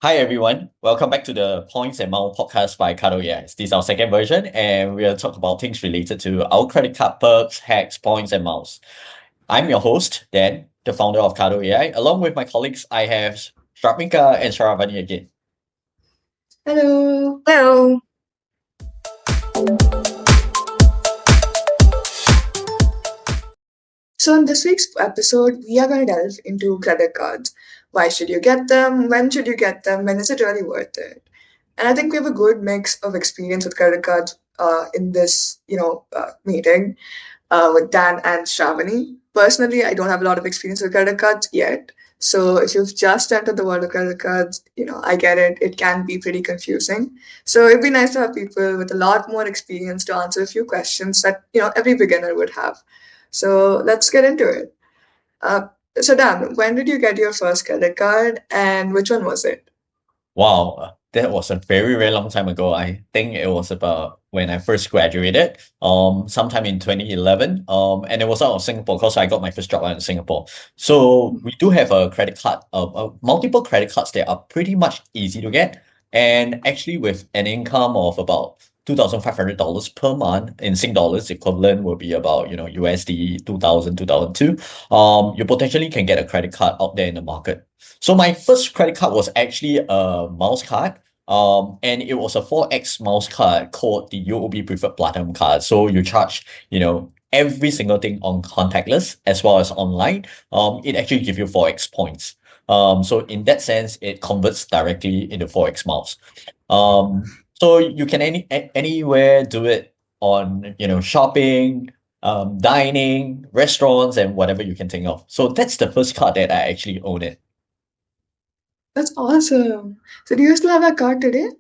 Hi everyone, welcome back to the Points and Mile podcast by KardoAI. This is our second version, and we'll talk about things related to our credit card perks, hacks, points, and miles. I'm your host, Dan, the founder of KardoAI. Along with my colleagues, I have Shravika and Sravani again. Hello. Hello. So, in this week's episode, we are going to delve into credit cards. Why should you get them? When should you get them? When is it really worth it? And I think we have a good mix of experience with credit cards in this, meeting with Dan and Shravani. Personally, I don't have a lot of experience with credit cards yet. So if you've just entered the world of credit cards, I get it. It can be pretty confusing. So it'd be nice to have people with a lot more experience to answer a few questions that, every beginner would have. So let's get into it. Uh, so Dan, when did you get your first credit card and which one was it? Wow, that was a very, very long time ago. I think it was about when I first graduated, sometime in 2011. And it was out of Singapore because I got my first job out in Singapore. So we do have a credit card, multiple credit cards that are pretty much easy to get. And actually, with an income of about $2,500 per month in Sing dollars, equivalent will be about, USD 2000, 2002. You potentially can get a credit card out there in the market. So my first credit card was actually a mouse card. And it was a 4X mouse card called the UOB Preferred Platinum card. So you charge, every single thing on contactless as well as online. It actually gives you 4X points. So in that sense, it converts directly into 4X miles. So you can anywhere do it on, shopping, dining, restaurants, and whatever you can think of. So that's the first card that I actually own it. That's awesome. So do you still have that card today?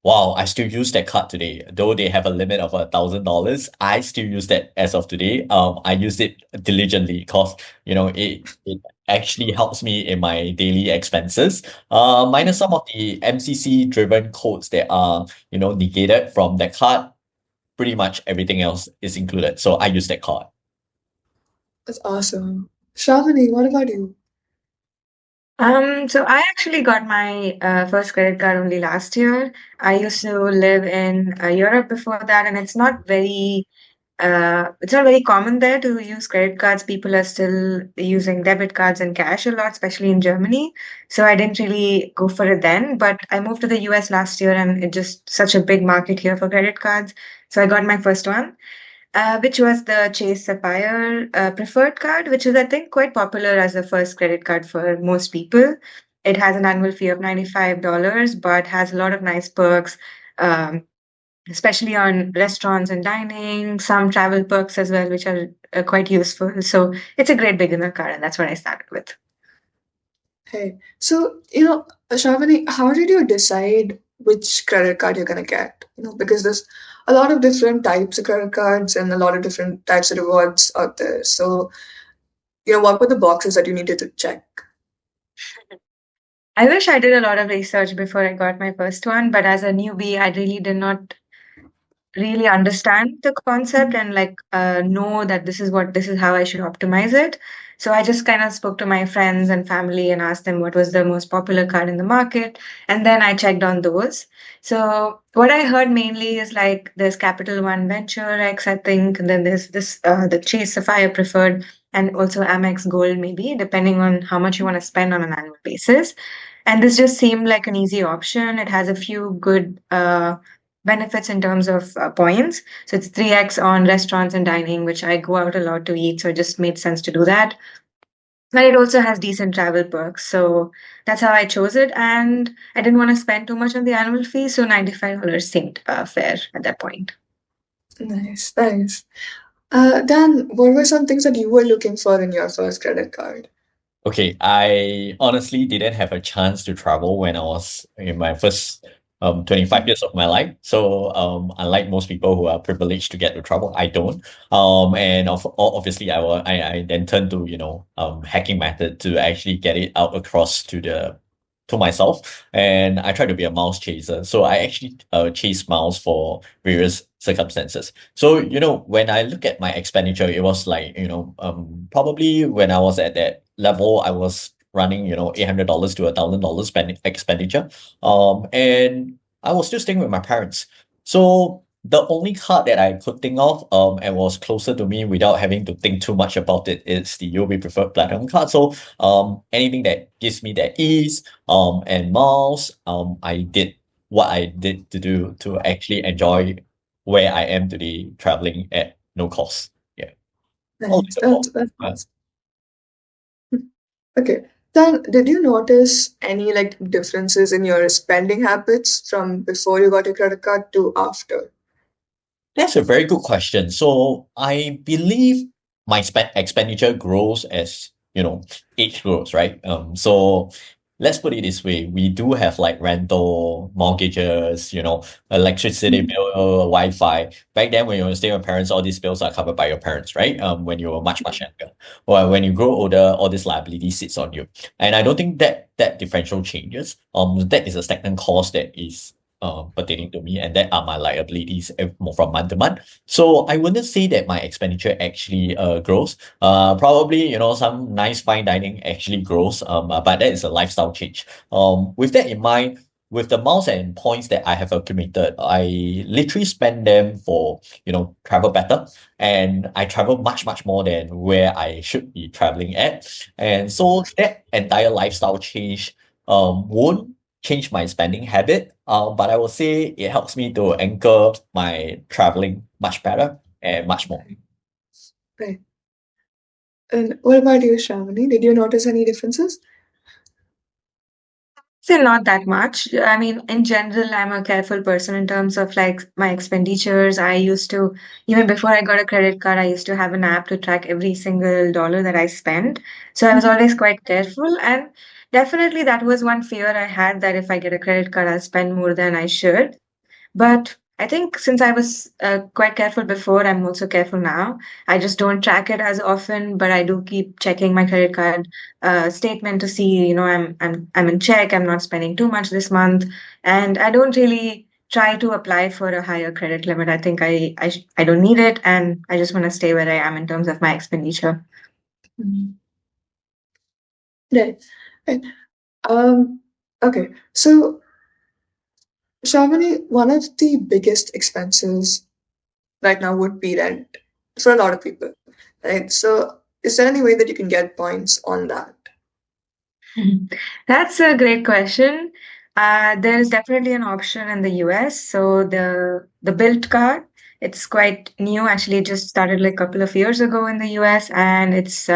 Wow, I still use that card today. Though they have a limit of $1,000, I still use that as of today. I use it diligently because it actually helps me in my daily expenses. Minus some of the MCC driven codes that are negated from that card. Pretty much everything else is included. So I use that card. That's awesome. Shravani, what about you? So I actually got my first credit card only last year. I used to live in Europe before that, and it's not very common there to use credit cards. People are still using debit cards and cash a lot, especially in Germany. So I didn't really go for it then, but I moved to the US last year, and it's just such a big market here for credit cards. So I got my first one. Which was the Chase Sapphire preferred card, which is, I think, quite popular as the first credit card for most people. It has an annual fee of $95, but has a lot of nice perks, um, especially on restaurants and dining, some travel perks as well, which are quite useful. So it's a great beginner card, and that's what I started with. Hey, so, Shravani, how did you decide which credit card you're gonna get? Because there's a lot of different types of credit cards and a lot of different types of rewards out there. So, what were the boxes that you needed to check? I wish I did a lot of research before I got my first one, but as a newbie, I really did not really understand the concept and know that this is how I should optimize it. So I just kind of spoke to my friends and family and asked them what was the most popular card in the market, and then I checked on those. So what I heard mainly is like there's Capital One Venture X, I think, and then there's this the Chase Sapphire Preferred, and also Amex Gold, maybe depending on how much you want to spend on an annual basis. And this just seemed like an easy option. It has a few good benefits in terms of points. So it's 3x on restaurants and dining, which I go out a lot to eat. So it just made sense to do that. But it also has decent travel perks. So that's how I chose it. And I didn't want to spend too much on the annual fee. So $95 seemed fair at that point. Nice, nice. Dan, what were some things that you were looking for in your first credit card? Okay, I honestly didn't have a chance to travel when I was in my first 25 years of my life. So unlike most people who are privileged to get to travel, I don't. And obviously I then turned to hacking method to actually get it out across to myself, and I try to be a mouse chaser. So I actually chase mouse for various circumstances. So when I look at my expenditure, it was like probably when I was at that level, I was running, $800 to $1,000 spending expenditure. And I was still staying with my parents. So the only card that I could think of, and was closer to me without having to think too much about it, is the UOB Preferred Platinum card. So anything that gives me that ease, and miles, I did what I did to do to actually enjoy where I am today, traveling at no cost. Yeah. Always Nice. a plus. That's nice. Okay. Then, did you notice any like differences in your spending habits from before you got your credit card to after? That's a very good question. So I believe my expenditure grows as, age grows, right? So let's put it this way. We do have like rental, mortgages, electricity Mhm. bill, Wi-Fi. Back then when you were staying with parents, all these bills are covered by your parents, right? When you were much, much younger. Or when you grow older, all this liability sits on you. And I don't think that differential changes. That is a stagnant cost that is pertaining to me, and that are my liabilities from month to month. So I wouldn't say that my expenditure actually grows. Probably, some nice fine dining actually grows, but that is a lifestyle change. With that in mind, with the miles and points that I have accumulated, I literally spend them for, travel better. And I travel much, much more than where I should be traveling at. And so that entire lifestyle change won't change my spending habit, but I will say it helps me to anchor my traveling much better and much more. Right. And what about you, Shravani? Did you notice any differences? Still not that much. I mean, in general, I'm a careful person in terms of like my expenditures. I used to, even before I got a credit card, I used to have an app to track every single dollar that I spent. So I was always quite careful. And definitely that was one fear I had, that if I get a credit card, I'll spend more than I should. But I think since I was quite careful before, I'm also careful now. I just don't track it as often, but I do keep checking my credit card statement to see, I'm in check. I'm not spending too much this month, and I don't really try to apply for a higher credit limit. I think I don't need it, and I just want to stay where I am in terms of my expenditure. Mhm. Right. Right. Um, okay. So, Shravani, one of the biggest expenses right now would be rent for a lot of people, right? So, is there any way that you can get points on that? That's a great question. There is definitely an option in the US. So the Built card, it's quite new. Actually, it just started like a couple of years ago in the US, and it's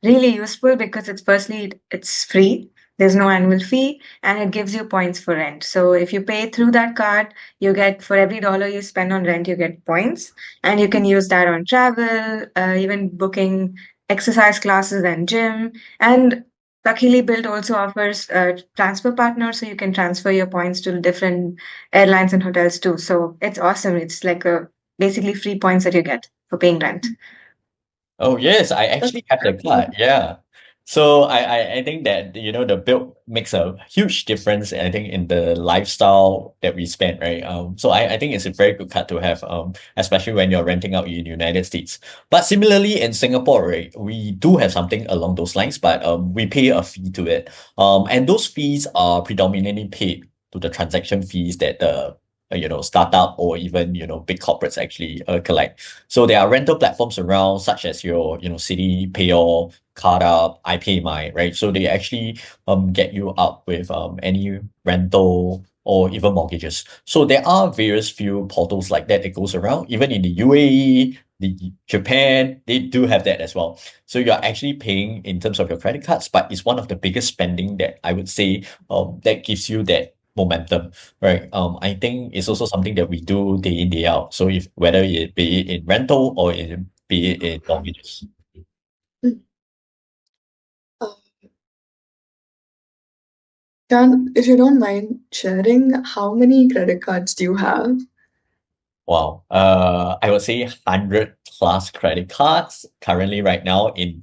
really useful because it's firstly it's free. There's no annual fee, and it gives you points for rent. So if you pay through that card, you get for every dollar you spend on rent, you get points, and you can use that on travel, even booking exercise classes and gym. And luckily, Built also offers transfer partners, so you can transfer your points to different airlines and hotels too. So it's awesome. It's like a basically free points that you get for paying rent. Oh yes, I That's actually have the card. Yeah. So I think that the build makes a huge difference, I think, in the lifestyle that we spend, right? So I think it's a very good card to have, especially when you're renting out in the United States. But similarly in Singapore, right, we do have something along those lines, but we pay a fee to it. And those fees are predominantly paid to the transaction fees that the startup or even big corporates actually collect. So there are rental platforms around, such as your, City Payor, KardoAI, I Pay My, right? So they actually get you up with any rental or even mortgages. So there are various few portals like that goes around. Even in the UAE, the Japan, they do have that as well. So you're actually paying in terms of your credit cards, but it's one of the biggest spending that I would say that gives you that momentum, right? I think it's also something that we do day in, day out. So if whether it be in rental or be it in mortgages. Mm. Uh, Dan, if you don't mind sharing, how many credit cards do you have? Wow. I would say 100 plus credit cards currently right now in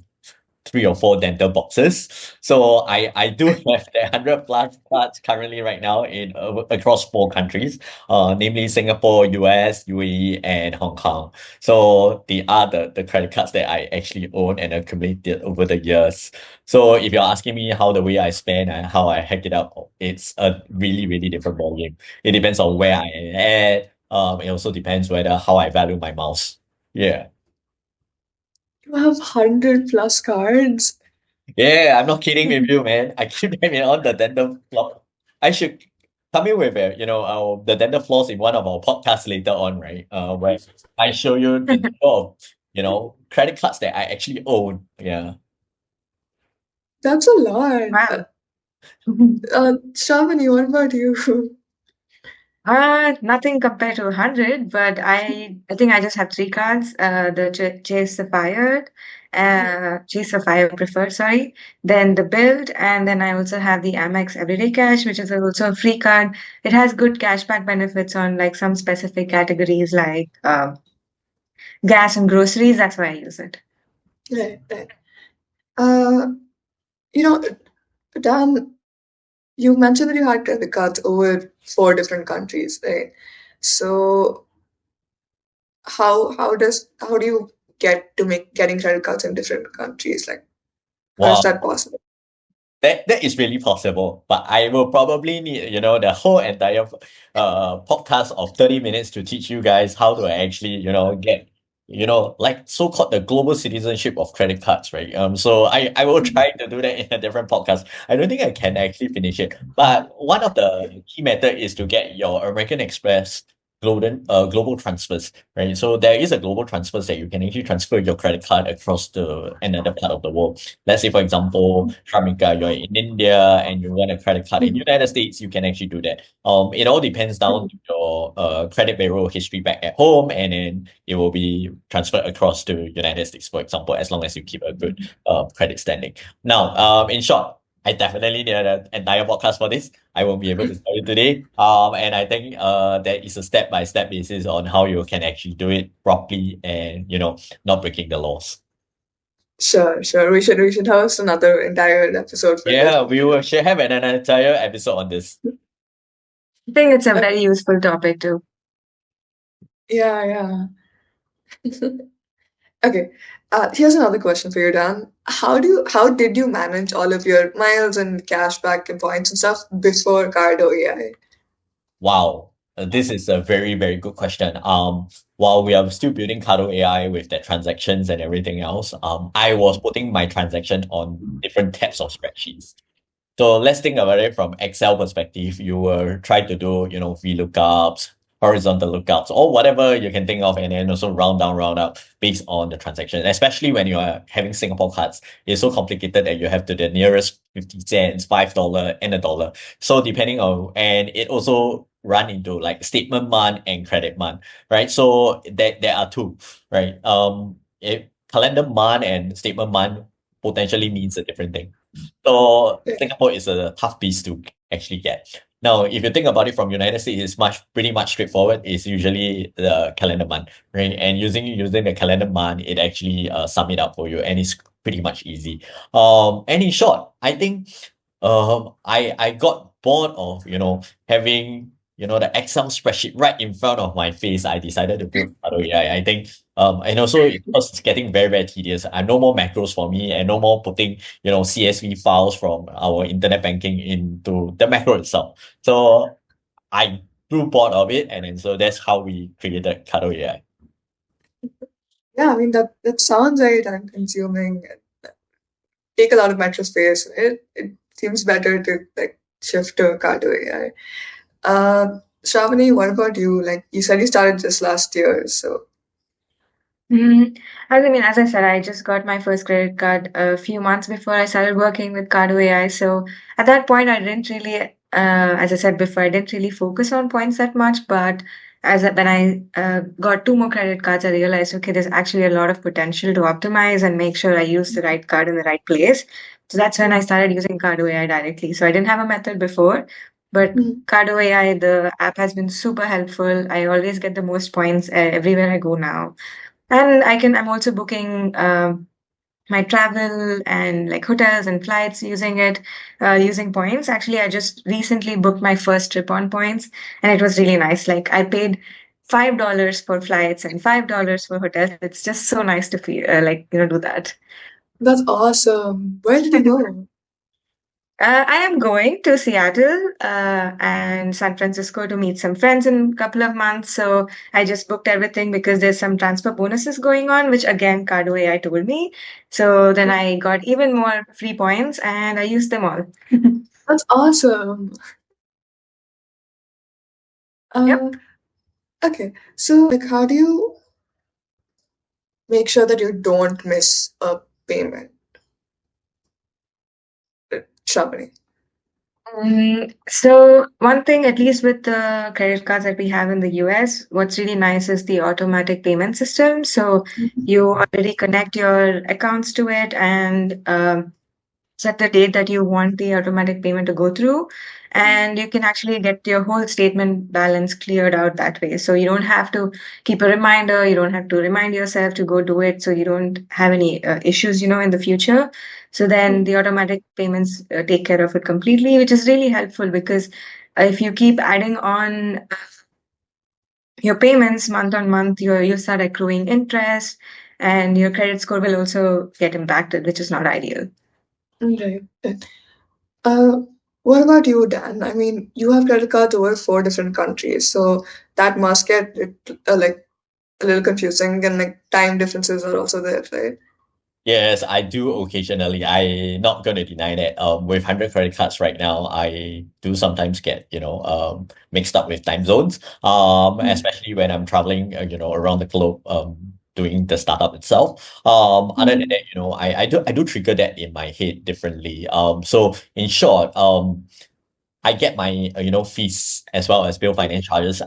3 or 4 dental boxes. So I do have the 100 plus cards currently right now in across 4 countries, namely Singapore, US, UAE, and Hong Kong. So they are the credit cards that I actually own and accumulated over the years. So if you're asking me how the way I spend and how I hack it up, it's a really, really different ballgame. It depends on where I am at. It also depends whether how I value my mouse. Yeah. You have 100 plus cards. Yeah, I'm not kidding with you, man. I keep them in on the dental floor. I should come in with the dental floors in one of our podcasts later on, right? Where I show you the number of, credit cards that I actually own. Yeah. That's a lot. Wow. Shavani, what about you? Nothing compared to 100, but I think I just have 3 cards. The Chase Sapphire Preferred, sorry. Then the Build, and then I also have the Amex Everyday Cash, which is also a free card. It has good cashback benefits on like some specific categories like gas and groceries. That's why I use it. Right, right. Uh, you know, Dan, you mentioned that you had credit cards over 4 different countries, right? So how do you get to make getting credit cards in different countries? Like, how is Wow. that possible? That is really possible, but I will probably need, the whole entire podcast of 30 minutes to teach you guys how to actually, get, like so-called the global citizenship of credit cards, right? So I will try to do that in a different podcast. I don't think I can actually finish it. But one of the key method is to get your American Express global transfers, right? So there is a global transfers that you can actually transfer your credit card across to another part of the world. Let's say, for example, Shamika, you're in India and you want a credit card in Mhm. United States, you can actually do that. It all depends down to your credit bureau history back at home, and then it will be transferred across to United States, for example, as long as you keep a good credit standing. Now, in short, I definitely need an entire podcast for this. I won't be able to tell you today. And I think there is a step-by-step basis on how you can actually do it properly and not breaking the laws. Sure, sure. We should host another entire episode for this. Yeah, should have an entire episode on this. I think it's a Uh, very useful topic too. yeah, yeah. Okay. Here's another question for you, Dan. How did you manage all of your miles and cashback and points and stuff before Cardo AI? Wow, this is a very, very good question. While we are still building KardoAI with the transactions and everything else, I was putting my transaction on different tabs of spreadsheets. So let's think about it from Excel perspective. You will try to do, VLOOKUPs, horizontal lookups, or whatever you can think of, and then also round down, round up based on the transaction. Especially when you are having Singapore cards, it's so complicated that you have to the nearest 50 cents, $5, and a dollar. So depending on, and it also run into like statement month and credit month, right? So there are two, right? If calendar month and statement month potentially means a different thing. So Yeah. Singapore is a tough piece to actually get. Now, if you think about it from United States, it's pretty much straightforward. It's usually the calendar month, right? And using the calendar month, it actually sum it up for you, and it's pretty much easy. And in short, I think I got bored of having the Excel spreadsheet right in front of my face. I decided to build AI. I think and also because it's getting very, very tedious. No more macros for me, and no more putting CSV files from our internet banking into the macro itself. So I grew bored of it, and then so that's how we created KardoAI. Yeah, I mean that sounds very time consuming. Take a lot of metro space. It seems better to like shift to Cardo AI. Shravani, what about you? Like you said, you started just last year, so Mm, as I said, I just got my first credit card a few months before I started working with KardoAI. So at that point, I didn't really, as I said before, I didn't really focus on points that much. But when I got 2 more credit cards, I realized, okay, there's actually a lot of potential to optimize and make sure I use the right card in the right place. So that's when I started using KardoAI directly. So I didn't have a method before, but Mhm. KardoAI, the app has been super helpful. I always get the most points everywhere I go now. And I'm also booking my travel and like hotels and flights using it, using points. Actually, I just recently booked my first trip on points, and it was really nice. Like I paid $5 for flights and $5 for hotels. It's just so nice to feel do that. That's awesome. Where did you go? I am going to Seattle and San Francisco to meet some friends in a couple of months. So I just booked everything because there's some transfer bonuses going on, which again, KardoAI told me. So then I got even more free points and I used them all. That's awesome. Yep. Uh, okay. So, like, how do you make sure that you don't miss a payment, Shavani? So one thing, at least with the credit cards that we have in the US, what's really nice is the automatic payment system. So you already connect your accounts to it and set the date that you want the automatic payment to go through, and you can actually get your whole statement balance cleared out that way. So you don't have to keep a reminder, you don't have to remind yourself to go do it, so you don't have any issues, in the future. So then the automatic payments take care of it completely, which is really helpful because if you keep adding on your payments month on month, you start accruing interest, and your credit score will also get impacted, which is not ideal. Right. Uh, what about you, Dan? I mean, you have credit cards over four different countries, so that must get it, like a little confusing, and like time differences are also there, right? Yes, I do occasionally. I not gonna deny that. With 100 credit cards right now, I do sometimes get, mixed up with time zones. Mm, Especially when I'm traveling, around the globe, doing the startup itself. Other than mm, that, I do trigger that in my head differently. So in short, I get my fees as well as bill finance charges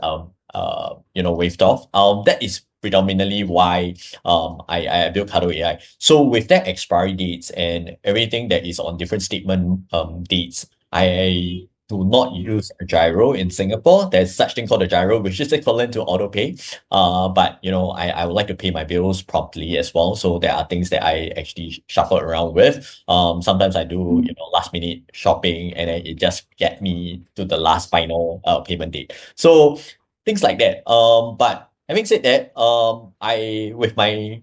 waived off. That is predominantly why I built Cardo AI. So with that expiry dates and everything that is on different statement dates, I do not use a gyro in Singapore. There's such thing called a gyro, which is equivalent to auto pay. But I would like to pay my bills promptly as well. So there are things that I actually shuffle around with. Sometimes I do, mm, last minute shopping and then it just get me to the last final payment date. So things like that. But having said that, I with my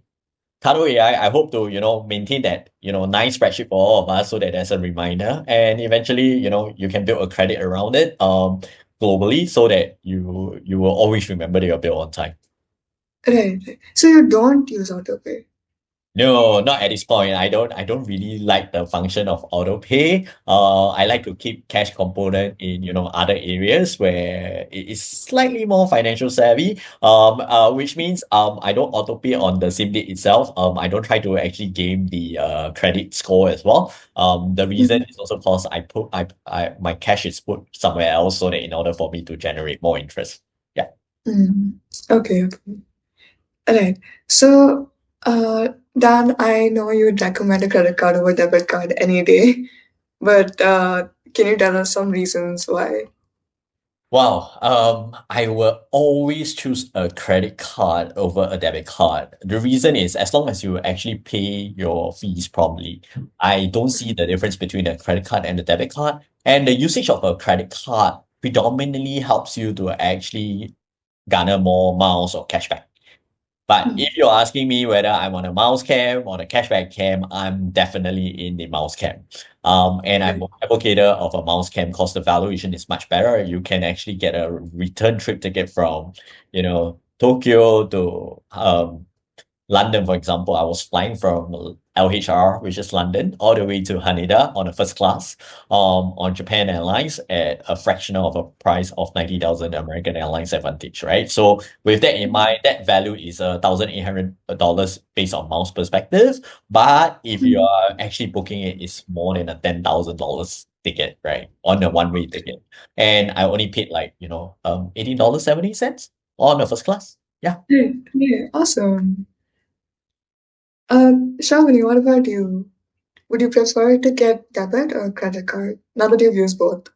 Cardo AI, I hope to, maintain that, nice spreadsheet for all of us so that there's a reminder. And eventually, you can build a credit around it globally so that you will always remember that you're billed on time. right, right. So you don't use autopay. No, not at this point. I don't really like the function of auto pay. I like to keep cash component in, other areas where it is slightly more financial savvy. Which means I don't auto pay on the same date itself. I don't try to actually game the credit score as well. The reason Mm, is also because I my cash is put somewhere else so that in order for me to generate more interest. Yeah. mm. Okay, okay. Right. So, Dan, I know you'd recommend a credit card over debit card any day, but can you tell us some reasons why? Wow, I will always choose a credit card over a debit card. The reason is as long as you actually pay your fees promptly, I don't see the difference between a credit card and a debit card. And the usage of a credit card predominantly helps you to actually garner more miles or cashback. But Mm, if you're asking me whether I'm on a mouse cam or a cashback cam, I'm definitely in the mouse cam. And I'm right. an advocate of a mouse cam because the valuation is much better. You can actually get a return trip ticket from, Tokyo to London, for example. I was flying from LHR, which is London, all the way to Haneda on a first class, on Japan Airlines at a fraction of a price of 90,000 American Airlines Advantage, right? So with that in mind, that value is $1,800 based on miles perspective. But if you Mm, are actually booking it, it's more than a $10,000 ticket, right? On a one-way ticket. And I only paid like, $18.70 on a first class. Yeah. right. Yeah, awesome. Shavani, what about you? Would you prefer to get debit or credit card? Now that you've used both.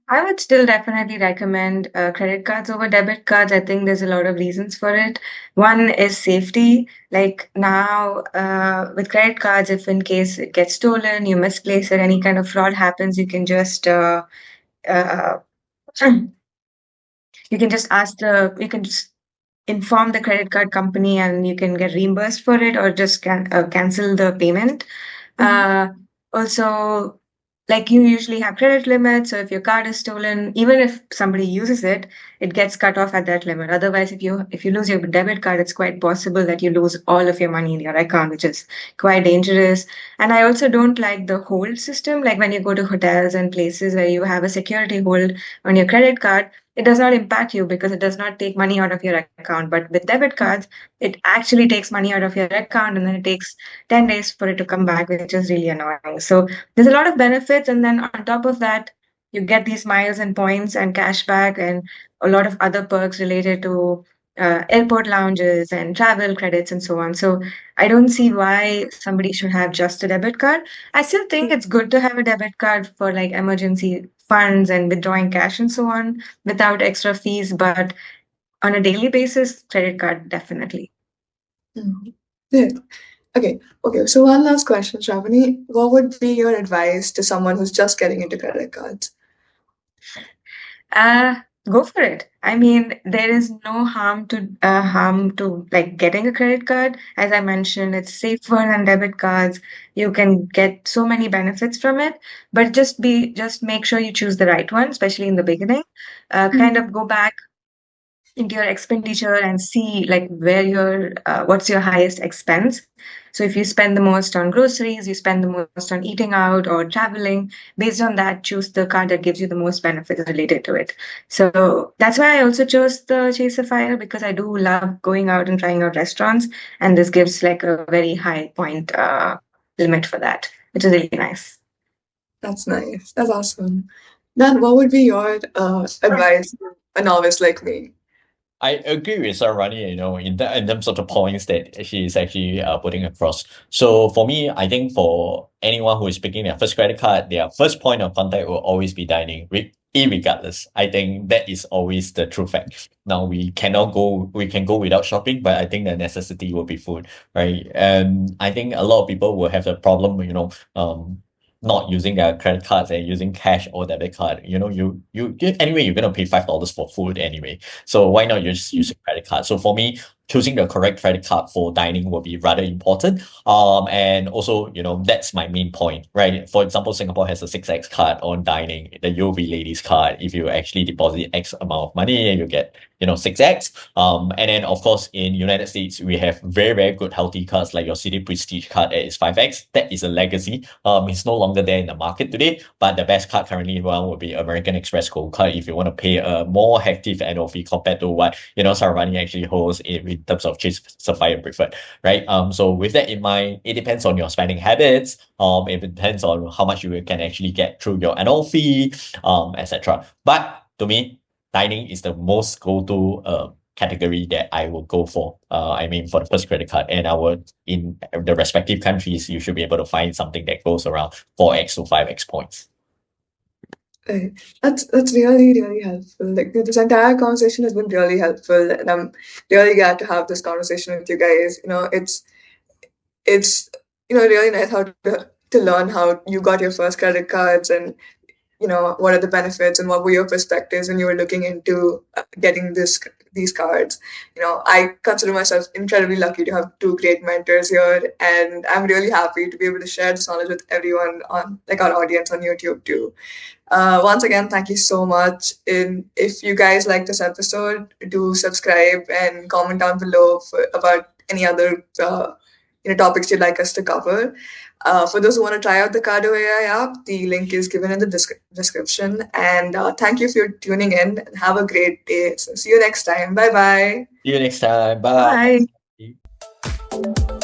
I would still definitely recommend credit cards over debit cards. I think there's a lot of reasons for it. One is safety. Like now, with credit cards, if in case it gets stolen, you misplace it, any kind of fraud happens, you can just uh, you can just you can just inform the credit card company and you can get reimbursed for it or just cancel the payment. Mhm. Uh, Also, like you usually have credit limits, so if your card is stolen, even if somebody uses it, it gets cut off at that limit. Otherwise, if you lose your debit card, it's quite possible that you lose all of your money in your account, which is quite dangerous. And I also don't like the hold system, like when you go to hotels and places where you have a security hold on your credit card. It does not impact you because it does not take money out of your account. But with debit cards, it actually takes money out of your account and then it takes 10 days for it to come back, which is really annoying. So there's a lot of benefits. And then on top of that, you get these miles and points and cashback and a lot of other perks related to airport lounges and travel credits and so on. So I don't see why somebody should have just a debit card. I still think it's good to have a debit card for like emergency funds and withdrawing cash and so on without extra fees. But on a daily basis, credit card definitely. Mhm. Yeah. Okay. So one last question, Shravani. What would be your advice to someone who's just getting into credit cards? Uh, Go for it. I mean, there is no harm to like getting a credit card. As I mentioned, it's safer than debit cards. You can get so many benefits from it, but just make sure you choose the right one, especially in the beginning. Kind Mhm. of go back into your expenditure and see like where your what's your highest expense. So if you spend the most on groceries, you spend the most on eating out or traveling, based on that choose the card that gives you the most benefits related to it. So that's why I also chose the Chaser Fire, because I do love going out and trying out restaurants, and this gives like a very high point limit for that, which is really nice. That's nice. That's awesome. Dan, what would be your advice to a novice like me? I agree with Sravani, in terms of the points that she is actually putting across. So for me, I think for anyone who is picking their first credit card, their first point of contact will always be dining, irregardless. I think that is always the true fact. Now we can go without shopping, but I think the necessity will be food, right? And I think a lot of people will have the problem, not using their credit cards and using cash or debit card. Anyway, you're gonna pay $5 for food anyway. So why not you just use a credit card? So for me, choosing the correct credit card for dining will be rather important. And also, that's my main point, right? For example, Singapore has a 6X card on dining, the UOB Ladies card. If you actually deposit X amount of money, you get, 6X. And then of course in United States, we have very, very good healthy cards like your City Prestige card that is 5X. That is a legacy. It's no longer there in the market today, but the best card currently one would be American Express Gold Card if you want to pay a more hefty annual fee compared to what Saravani actually holds in terms of Chase Sapphire Preferred, right? So with that in mind, it depends on your spending habits. It depends on how much you can actually get through your annual fee, etc. But to me, dining is the most go-to category that I will go for. I mean, for the first credit card, and I would in the respective countries, you should be able to find something that goes around 4X to 5X points. Right. That's really, really helpful. Like this entire conversation has been really helpful, and I'm really glad to have this conversation with you guys. It's really nice how to learn how you got your first credit cards, and what are the benefits and what were your perspectives when you were looking into getting these cards. I consider myself incredibly lucky to have two great mentors here, and I'm really happy to be able to share this knowledge with everyone on like our audience on YouTube too. Once again, thank you so much. If you guys like this episode, do subscribe and comment down below about any other topics you'd like us to cover. For those who want to try out the KardoAI app, the link is given in the description. And thank you for tuning in. And have a great day. So see you next time. Bye bye. See you next time. Bye. Bye.